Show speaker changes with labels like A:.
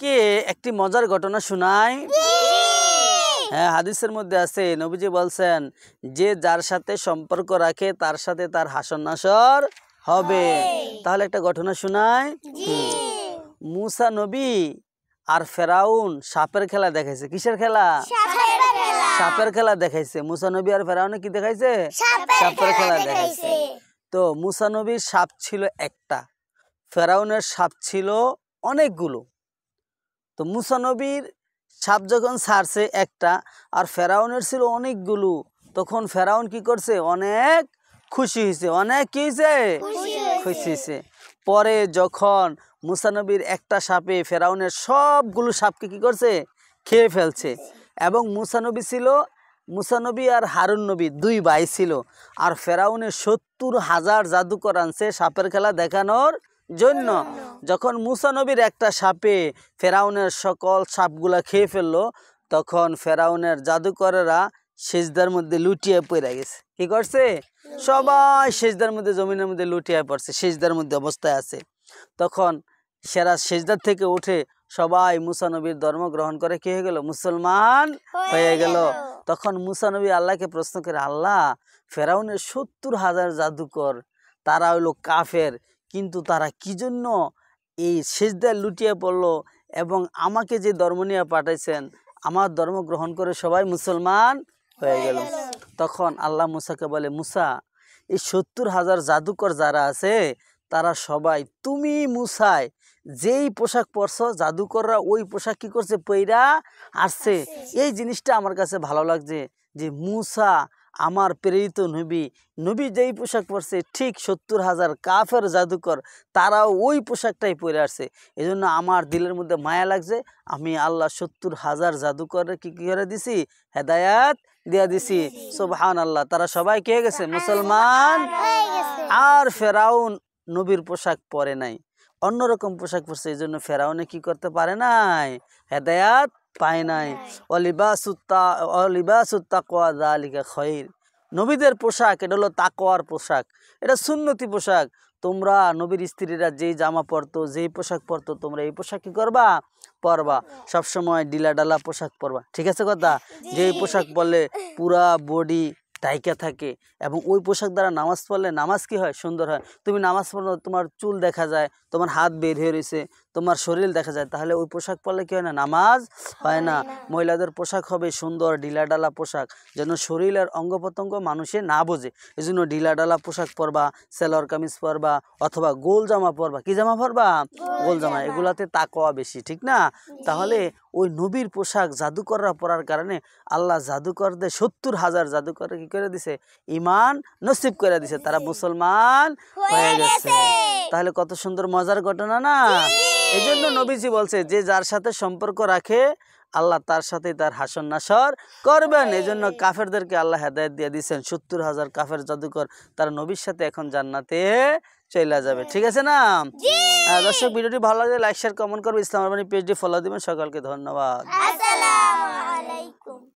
A: আপনাদেরকে একটি মজার ঘটনা শোনাই। হ্যাঁ, হাদিসের মধ্যে আছে, নবীজি বলছেন যে যার সাথে সম্পর্ক রাখে তার সাথে তার হাসর নাসর হবে। তাহলে একটা ঘটনা শোনাই। মুসা নবী আর ফেরাউন সাপের খেলা দেখাইছে। কিসের খেলা? সাপের খেলা দেখাইছে। মুসা নবী আর ফেরাউনে কি দেখাইছে? সাপের খেলা দেখাইছে। তো মুসা নবীর সাপ ছিল একটা, ফেরাউনের সাপ ছিল অনেকগুলো। তো মুসা নবীর সাপ যখন ছাড়ছে একটা আর ফেরাউনের ছিল অনেকগুলো, তখন ফেরাউন কি করছে? অনেক খুশি হয়েছে। অনেক কি হয়েছে? খুশি হয়েছে। পরে যখন মুসা নবীর একটা সাপে ফেরাউনের সবগুলো সাপকে কি করছে? খেয়ে ফেলছে। এবং মুসা নবী আর হারুন নবী দুই ভাই ছিল। আর ফেরাউনের ৭০,০০০ জাদুকর আনছে সাপের খেলা দেখানোর জন্য। যখন মুসা নবীর একটা সাপে ফেরাউনের সকল সাপগুলা খেয়ে ফেললো, তখন ফেরাউনের জাদুকরেরা সেজদার মধ্যে লুটিয়ে পড়ে গেছে। কি করছে? সবাই সেজদার মধ্যে, জমিনের মধ্যে লুটিয়ে পড়ছে, সেজদার মধ্যে অবস্থায় আছে। তখন সেরা সেজদার থেকে উঠে সবাই মুসা নবীর ধর্ম গ্রহণ করে কি হয়ে গেল? মুসলমান হয়ে গেল। তখন মুসা নবী আল্লাহকে প্রশ্ন করে, আল্লাহ, ফেরাউনের ৭০,০০০ জাদুকর তারা হইলো কাফের, কিন্তু তারা কি জন্য এই সেজদায় লুটিয়ে পড়লো এবং আমাকে যে ধর্ম নিয়ে পাঠাইছেন আমার ধর্ম গ্রহণ করে সবাই মুসলমান হয়ে গেল। তখন আল্লাহ মুসাকে বলে, মুসা, এই ৭০,০০০ জাদুকর যারা আছে তারা সবাই তুমি মুসায় যেই পোশাক পরছো জাদুকররা ওই পোশাক কি করছে? পইরা আসছে। এই জিনিসটা আমার কাছে ভালো লাগছে যে মুসা আমার প্রেরিত নবী যেই পোশাক পরছে ঠিক ৭০,০০০ কাফের জাদুকর তারাও ওই পোশাকটাই পরে আসছে। এই জন্য আমার দিলের মধ্যে মায়া লাগছে। আমি আল্লাহ ৭০,০০০ জাদুকরের কি করে দিছি? হেদায়াত দিয়া দিছি। সুবহানাল্লাহ। তারা সবাই কে গেছে? মুসলমান। আর ফেরাউন নবীর পোশাক পরে নাই, অন্যরকম পোশাক পরছে। এই জন্য ফেরাউনে কি করতে পারে নাই? হেদায়াত পায় নাই। অলিবাসুত তাকওয়া যালিকা খায়র। নবীদের পোশাক এটা হলো তাকওয়ার পোশাক, এটা সুন্নতি পোশাক। তোমরা নবীর স্ত্রীরা যেই জামা পরতো, যেই পোশাক পরতো, তোমরা এই পোশাক কি করবা? পরবা। সবসময় ডিলাডালা পোশাক পরবা। ঠিক আছে কথা? যেই পোশাক পরলে পুরা বডি টাইকা থাকে এবং ওই পোশাক দ্বারা নামাজ পড়লে নামাজ কি হয়? সুন্দর হয়। তুমি নামাজ পড়লে তোমার চুল দেখা যায়, তোমার হাত বের হয়ে রয়েছে, তোমার শরীর দেখা যায়, তাহলে ওই পোশাক পরলে কি হয় না? নামাজ হয় না। মহিলাদের পোশাক হবে সুন্দর ঢিলাডালা পোশাক, যেন শরীরের অঙ্গ প্রত্যঙ্গ মানুষে না বোঝে। এই জন্য ঢিলাডালা পোশাক পরবা, সেলোয়ার কামিজ পরবা অথবা গোল জামা পরবা। কি জামা পরবা? গোল জামা। এগুলাতে তাকওয়া বেশি, ঠিক না? তাহলে ওই নবীর পোশাক জাদুকররা পরার কারণে আল্লাহ জাদুকরদের ৭০,০০০ জাদুকর কি করে দিছে? ঈমান নসিব করে দিছে, তারা মুসলমান হয়ে গেছে। তাহলে কত সুন্দর মজার ঘটনা না? এই জন্য নবীজি বলছে যে যার সাথে সম্পর্ক রাখে আল্লাহ তার সাথে তার হাসর নাসর করবেন। এই জন্য কাফেরদেরকে আল্লাহ হেদায়েত দিয়ে দিচ্ছেন। ৭০,০০০ কাফের জাদুকর তারা নবীর সাথে এখন জান্নাতে চলে যাবে। ঠিক আছে না? দর্শক, ভিডিওটি ভালো লাগলে লাইক শেয়ার কমেন্ট করবে, ইসলাম আরবানী পেজটি ফলো দিবেন। সকলকে ধন্যবাদ।